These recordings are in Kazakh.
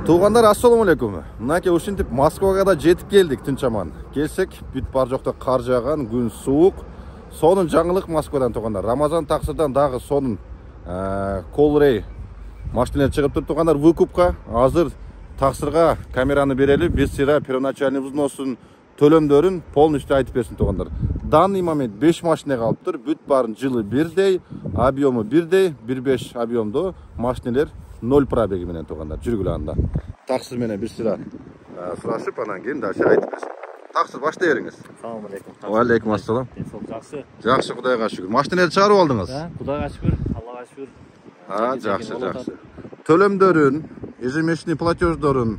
Туғандар, ассаламу алейкум. Мынаке ушинтип Москвага да жетип келдик тынчаман. Келсек, бүт бар жокто кар жааган, күн суук. Сонун жаңылык Москвадан туғандар. Рамазан таксырдан дагы сонун Колрей машиналар чыгып тур туғандар выкупка. Азыр таксырга камераны берели, без сыра первоначальный взносун, төлөмдөрүн полностью айтып берсин туғандар. Данный момент 5 машина калыптыр. Бүт барын жылы бирдей, объему бирдей, 1.5 объемдо машиналар 0 пробеги менен туғандар, жүргүлө анда. Таксыр менен бир сыра сурашып, анан кийин дальше айтып берсин. Таксыр баштай бериңиз. Assalamu alaikum. Ва алейкум ассалам. Жакшы. Жакшы, Кудайга шүгүр. Машиналарды чыгарып алдыңыз? Кудайга шүгүр, Аллага шүгүр. Жакшы, жакшы. Төлөмдөрүн, ежемесячный платеждорун,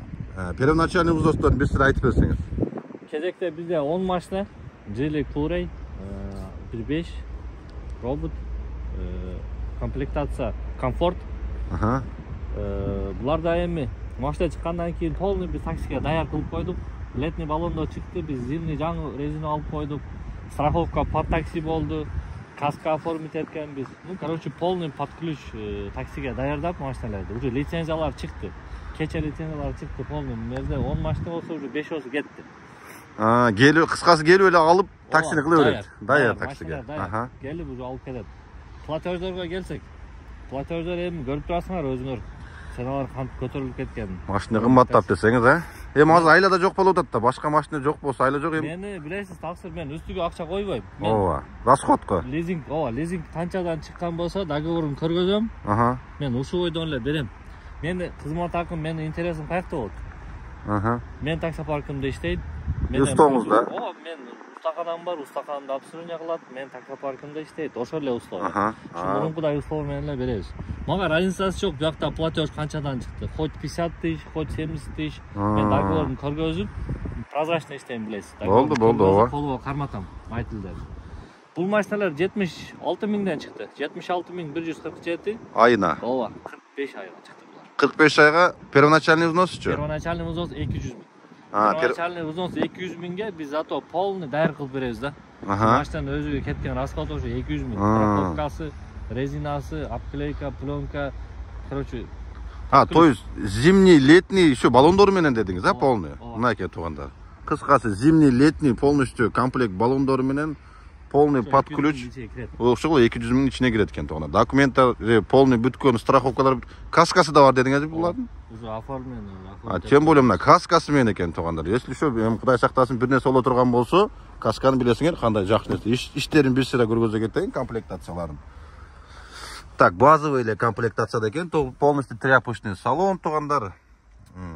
первоначальный взносторун бир сыра айтып берсеңиз. Кезекте бизде 10 машина, Geely Touareg 1.5 робот, комплектация комфорт. Буларда эми машина чыккандан кийин полный биз таксиге даяр кылып койдук. Летний баллондо чыкты, биз зимний жаңы резина алып койдук. Страховка под такси болду. Каска оформить эткенбиз. Короче, полный под ключ таксиге даярдап машиналарды. Уже лицензиялар чыкты. Кече лицензиялар чыкты полный. Мерде 10 машина болсо уже 5 кетти. Келип, кыскасы келип эле алып таксини кыла берет. Даяр таксиге. Келип уже алып кетет. Платеждорго келсек. Платеждор эми көрүп турасыңар өзүңөр. Ценалар кантип көтөрүлүп кеткен. Машина кымбаттап десеңиз, Эми азыр айлада жок болуп атат да, башка машина жок болсо айла жок эми. Мени билесиз, таксыр мен үстүгө акча койбойм. Ооба, расходко. Лизинг, лизинг канчадан чыккан болсо, договорун көргөзөм. Мен ушул бойдон эле берем. Мени кызмат акым, менин интересим каякта болот. Мен таксопаркымда иштейт. Устоңузда? Ооба, мен устаканам бар, устаканымды обслуживание кылат, мен таксопаркымда иштейт, ошол эле условия. Мурункудай условия менен эле беребиз. Мага разницасы жок, буякта платеж канчадан чыкты. Хоть 50 тысяч, хоть 70 тысяч. Мен договорун көргөзүп, прозрачно иштейм, билесиз. Болду, ооба. Колго карматам, айтылды. Бул машиналар 76 миңден чыкты. 76.147 айына. Ооба, 45 айга чыкты булар. 45 айга первоначальный взносчу? Первоначальный взнос 200 миң. Первоначальный взнос 200 миңге биз зато полный даяр кылып беребиз да. Машинанын өзүгө кеткен расход ошо 200 миң. Страховкасы, резинасы, обклейка, пленка, короче. То есть зимний, летний еще баллондор менен дедиңиз, полный? Мынакей тугандар. Кыскасы зимний, летний полностью комплект баллондор менен полный под ключ. Ошол 200 миң ичине кирет экен тугандар. Документтер полный бүткөн, страховкалар, каскасы да бар дедиңиз булардын? Уже оформлен. Тем более мына каскасы менен экен тугандар. Если что, эми Кудай сактасын бир нерсе боло турган болсо, касканы билесиңер, кандай жакшы нерсе. Иштерин бир сыра көргөзө кетейин, комплектацияларын. Так, базовый или комплектация екен, то полностью тряпочный салон тугандар.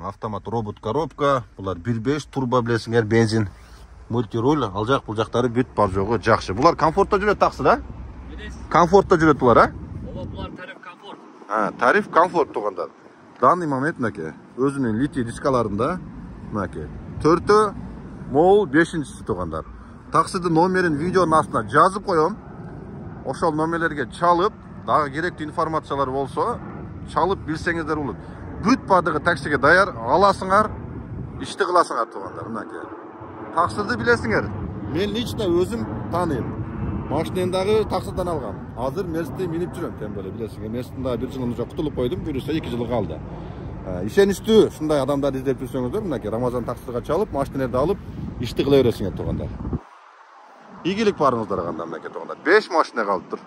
Автомат робот коробка, булар 1.5 турбо билесиңер, бензин, мультируль, ал жак бул жактары бүт бар жогу жакшы. Булар комфортто жүрөт таксы да? Комфортто жүрөт булар, Ооба, булар тариф комфорт. Тариф комфорт тугандар. Данный момент мынаке, өзүнүн литий дискаларында мынаке. 4-тө мол 5-инчиси тугандар. Таксидин номерин видеонун астына жазып коем. Ошол номерлерге чалып, дагы керектүү информациялар болсо, чалып билсеңиздер болот. Бүт бардыгы таксиге даяр, аласыңар, ишти кыласыңар тугандар, мынаке. Таксырды билесиңер. Мен лично өзүм тааныйм. Машинаны дагы таксырдан алгам. Азыр Мерсте минип жүрөм, тем более билесиңер. Мерстин дагы 1 жылын уже кутулуп койдум, буюрса 2 жыл калды. Ишеничтүү ушундай адамдарды издеп жүрсөңүздөр, мынаке Рамазан таксырга чалып, машиналарды алып, ишти кыла бересиңер тугандар. Ийгилик барыңыздар анда мынаке тугандар. 5 машина калып тур.